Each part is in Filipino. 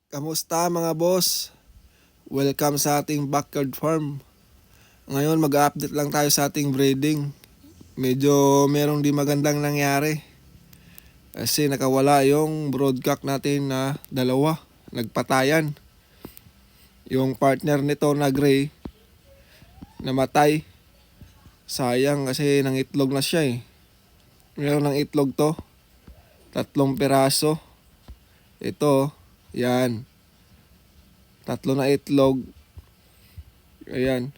Kamusta mga boss? Welcome sa ating backyard farm. Ngayon mag-update lang tayo sa ating breeding. Medyo merong di magandang nangyari. Kasi nakawala yung broodcock natin na dalawa. Nagpatayan. Yung partner nito na gray, namatay. Sayang kasi nangitlog na siya eh. Meron ng itlog to. 3 piraso. Ito, yan. 3 na itlog. Ayan.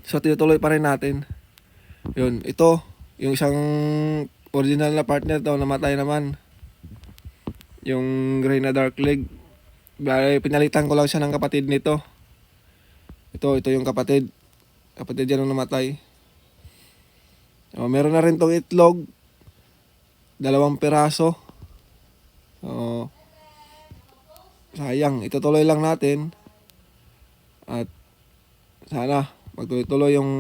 So tinutuloy pa rin natin. Yun, ito, yung isang original na partner to, namatay naman. Yung gray na dark leg. Bale, pinalitan ko lang siya ng kapatid nito. Ito yung kapatid. Kapatid yan ang namatay. Meron na rin tong itlog. 2 piraso. Sayang, itutuloy lang natin. At sana magtuloy-tuloy yung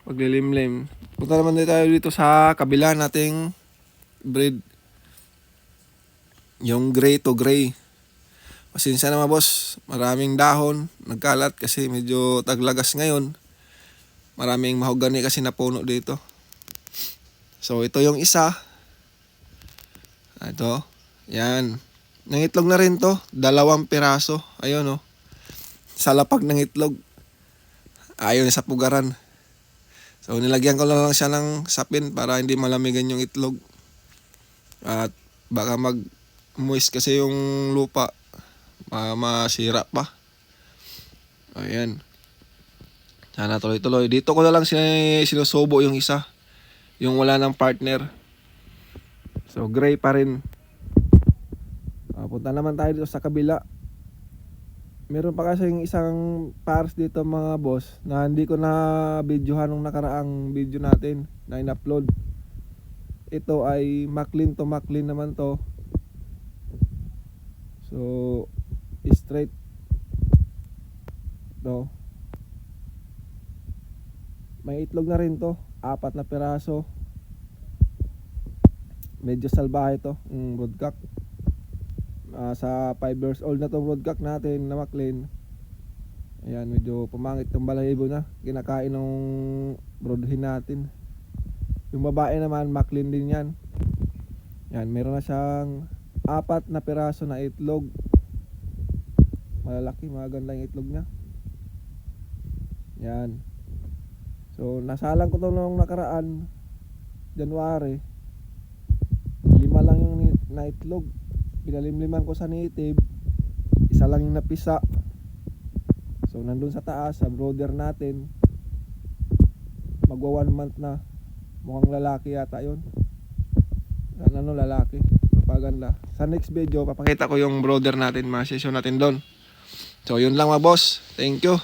paglilimlim. Punta naman din tayo dito sa kabila nating breed. Yung gray to gray. Pasensya na mga boss, maraming dahon, nagkalat kasi medyo taglagas ngayon. Maraming mahogani kasi na puno dito. So ito yung isa. Ito, yan. Nangitlog na rin to, 2 piraso. Ayun oh. Sa lapag ng itlog. Ayaw na sa pugaran. So nilagyan ko lang siya ng sapin para hindi malamigan yung itlog. At baka mag-moist kasi yung lupa. Masira pa. Ayan. Sana tuloy-tuloy. Dito ko na lang sinusubo yung isa. Yung wala ng partner. So gray pa rin. Punta naman tayo dito sa kabila. Meron pa kasi yung isang pars dito mga boss na hindi ko na videohan nung nakaraang video natin na in-upload. Ito ay Maclean to Maclean naman to. So straight to. May itlog na rin to, 4 na piraso. Medyo salbahe to, broodcock. Sa 5 years old na to broodcock natin na Maclean. Ayan, medyo pumangit yung balahibo na. Kinakain ng broodhin natin. Yung babae naman, Maclean din yan. Yan, meron na siyang 4 na piraso na itlog. Malalaki, maganda yung itlog niya. Yan. So, nasalang ko to nung nakaraan January. 5 lang yung na itlog. Pinalimliman ko sa native. 1 lang yung napisa. So, nandun sa taas, sa brooder natin. Magwa 1 month na. Mukhang lalaki yata yun. Ano, lalaki. Propaganda. Sa next video, papakita ko yung brooder natin. Masisyon natin doon. So, yun lang mga boss. Thank you.